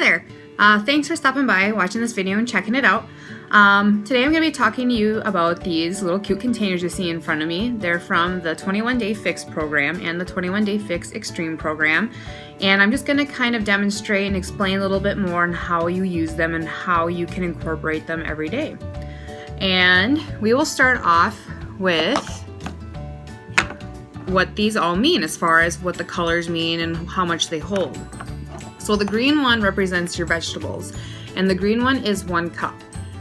there! Thanks for stopping by, watching this video, and checking it out. Today I'm going to be talking to you about these little cute containers you see in front of me. They're from the 21 Day Fix program and the 21 Day Fix Extreme program. And I'm just going to kind of demonstrate and explain a little bit more on how you use them and how you can incorporate them every day. And we will start off with what these all mean as far as what the colors mean and how much they hold. So the green one represents your vegetables, and the green one is 1 cup.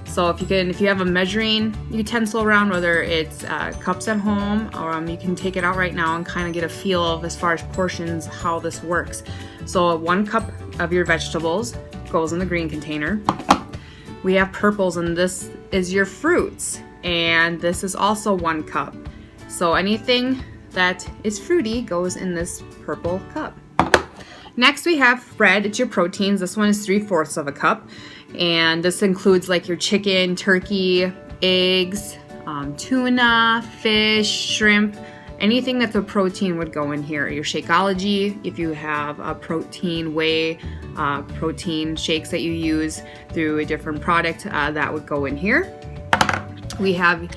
So if you have a measuring utensil around, whether it's cups at home, or you can take it out right now and kind of get a feel of, as far as portions, how this works. So 1 cup of your vegetables goes in the green container. We have purples, and this is your fruits, and this is also 1 cup. So anything that is fruity goes in this purple cup. Next we have red, it's your proteins. This one is 3/4 of a cup, and this includes like your chicken, turkey, eggs, tuna, fish, shrimp, anything that's a protein would go in here. Your Shakeology, if you have a protein whey, protein shakes that you use through a different product, that would go in here. We have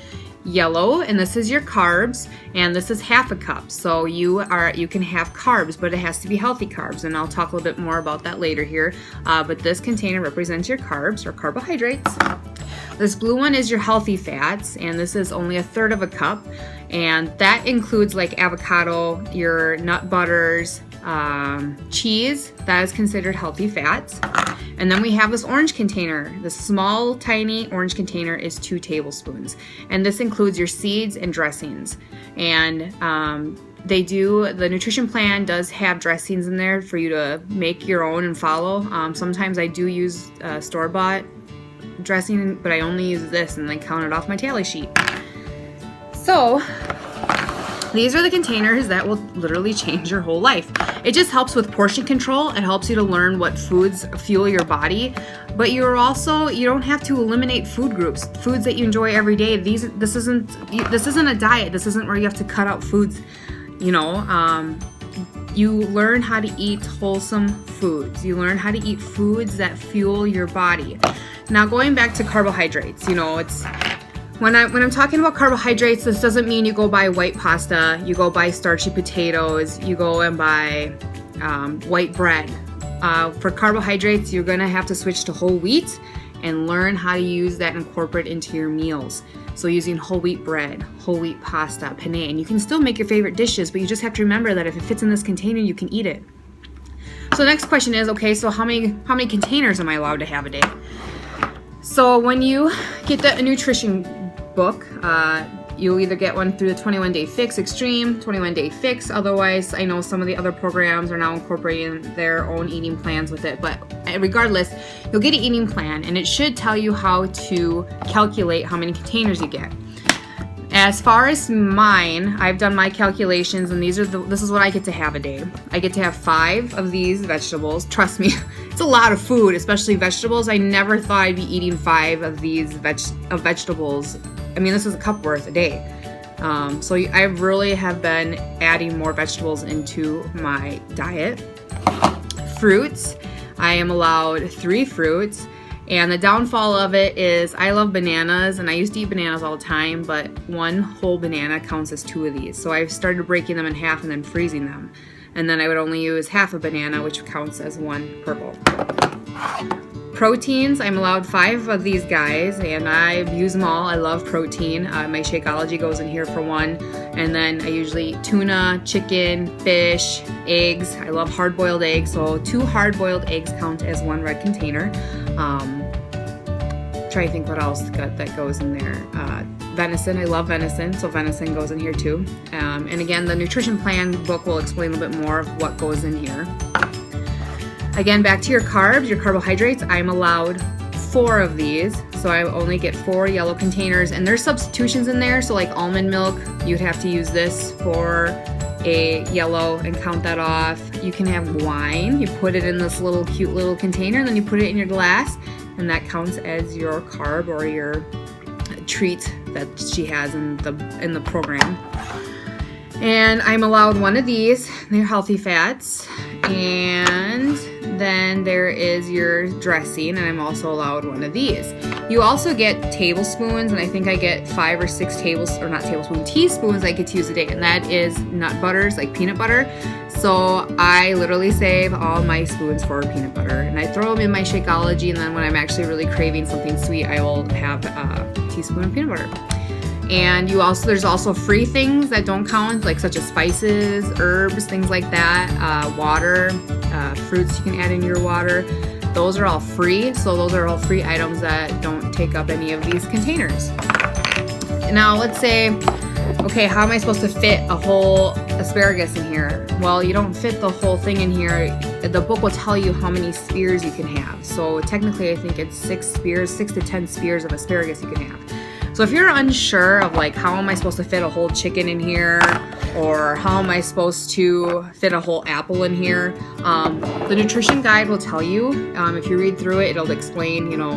yellow, and this is your carbs, and this is 1/2 cup. So you can have carbs, but it has to be healthy carbs, and I'll talk a little bit more about that later here. But this container represents your carbs or carbohydrates. This blue one is your healthy fats, and this is only 1/3 of a cup, and that includes like avocado, your nut butters, cheese. That is considered healthy fats. And then we have this orange container. The small, tiny orange container is 2 tablespoons. And this includes your seeds and dressings. And the nutrition plan does have dressings in there for you to make your own and follow. Sometimes I do use store-bought dressing, but I only use this and then count it off my tally sheet. So these are the containers that will literally change your whole life. It just helps with portion control. It helps you to learn what foods fuel your body, but you don't have to eliminate food groups, foods that you enjoy every day. This isn't a diet. This isn't where you have to cut out foods. You learn how to eat wholesome foods. You learn how to eat foods that fuel your body. Now going back to carbohydrates, when I'm talking about carbohydrates, this doesn't mean you go buy white pasta, you go buy starchy potatoes, you go and buy white bread. For carbohydrates, you're gonna have to switch to whole wheat and learn how to use that and incorporate into your meals. So using whole wheat bread, whole wheat pasta, penne, and you can still make your favorite dishes, but you just have to remember that if it fits in this container, you can eat it. So the next question is, okay, so how many containers am I allowed to have a day? So when you get the nutrition book, you'll either get one through the 21 Day Fix Extreme, 21 Day Fix. Otherwise, I know some of the other programs are now incorporating their own eating plans with it. But regardless, you'll get an eating plan, and it should tell you how to calculate how many containers you get. As far as mine, I've done my calculations, and this is what I get to have a day. I get to have 5 of these vegetables. Trust me, it's a lot of food, especially vegetables. I never thought I'd be eating 5 of these vegetables. I mean, this is a cup worth a day. So I really have been adding more vegetables into my diet. Fruits, I am allowed 3 fruits. And the downfall of it is I love bananas, and I used to eat bananas all the time, but 1 whole banana counts as 2 of these. So I've started breaking them in half and then freezing them. And then I would only use half a banana, which counts as 1 purple. Proteins, I'm allowed 5 of these guys, and I use them all. I love protein. My Shakeology goes in here for 1. And then I usually eat tuna, chicken, fish, eggs. I love hard-boiled eggs, so 2 hard-boiled eggs count as 1 red container. Try to think what else that goes in there. Venison, I love venison, so venison goes in here too. And again, the nutrition plan book will explain a little bit more of what goes in here. Again, back to your carbs, your carbohydrates, I'm allowed 4 of these, so I only get 4 yellow containers, and there's substitutions in there. So like almond milk, you'd have to use this for a yellow and count that off. You can have wine, you put it in this little cute little container, and then you put it in your glass, and that counts as your carb or your treat that she has in the program. And I'm allowed one of these. They're healthy fats. And then there is your dressing, and I'm also allowed one of these. You also get tablespoons, and I think I get 5 or 6 teaspoons I get to use a day, and that is nut butters, like peanut butter. So I literally save all my spoons for peanut butter, and I throw them in my Shakeology, and then when I'm actually really craving something sweet, I will have a teaspoon of peanut butter. And there's also free things that don't count, like such as spices, herbs, things like that, water, fruits you can add in your water. Those are all free, so those are all free items that don't take up any of these containers. Now let's say, okay, how am I supposed to fit a whole asparagus in here? Well, you don't fit the whole thing in here. The book will tell you how many spears you can have. So technically I think it's 6 to 10 spears of asparagus you can have. So if you're unsure of like, how am I supposed to fit a whole chicken in here, or how am I supposed to fit a whole apple in here, the nutrition guide will tell you. If you read through it, it'll explain, a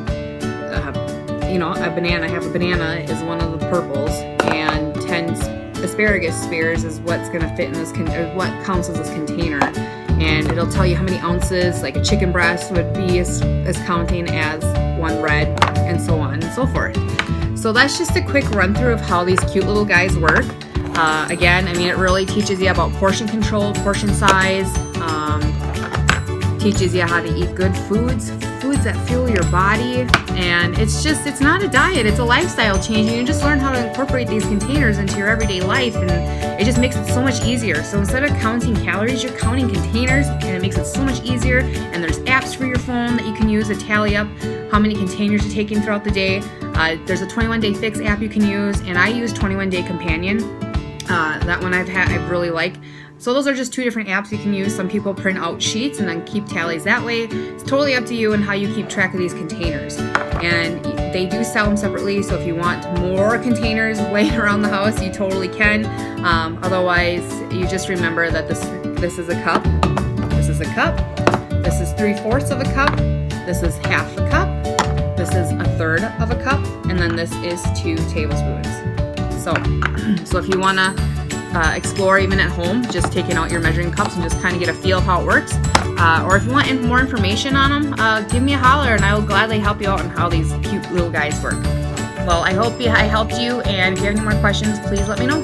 banana. I have a banana is one of the purples, and 10 asparagus spears is what's gonna fit in this or what counts as this container. And it'll tell you how many ounces, like a chicken breast would be as counting as 1 red, and so on and so forth. So that's just a quick run through of how these cute little guys work. Again, I mean, it really teaches you about portion control, portion size, teaches you how to eat good foods that fuel your body. And it's not a diet, it's a lifestyle change. And you just learn how to incorporate these containers into your everyday life, and it just makes it so much easier. So instead of counting calories, you're counting containers, and it makes it so much easier. And there's apps for your phone that you can use to tally up how many containers you're taking throughout the day. There's a 21-day fix app you can use, and I use 21-day companion. That one I really like. So those are just 2 different apps you can use. Some people print out sheets and then keep tallies that way. It's totally up to you and how you keep track of these containers. And they do sell them separately, so if you want more containers laying around the house, you totally can. Otherwise, you just remember that this is a cup, this is a cup, this is 3/4 of a cup, this is half a cup, this is 1/3 of a cup, and then this is 2 tablespoons. So if you want to explore even at home, just taking out your measuring cups and just kind of get a feel of how it works, or if you want more information on them, give me a holler and I will gladly help you out on how these cute little guys work. Well, I hope I helped you, and if you have any more questions, please let me know.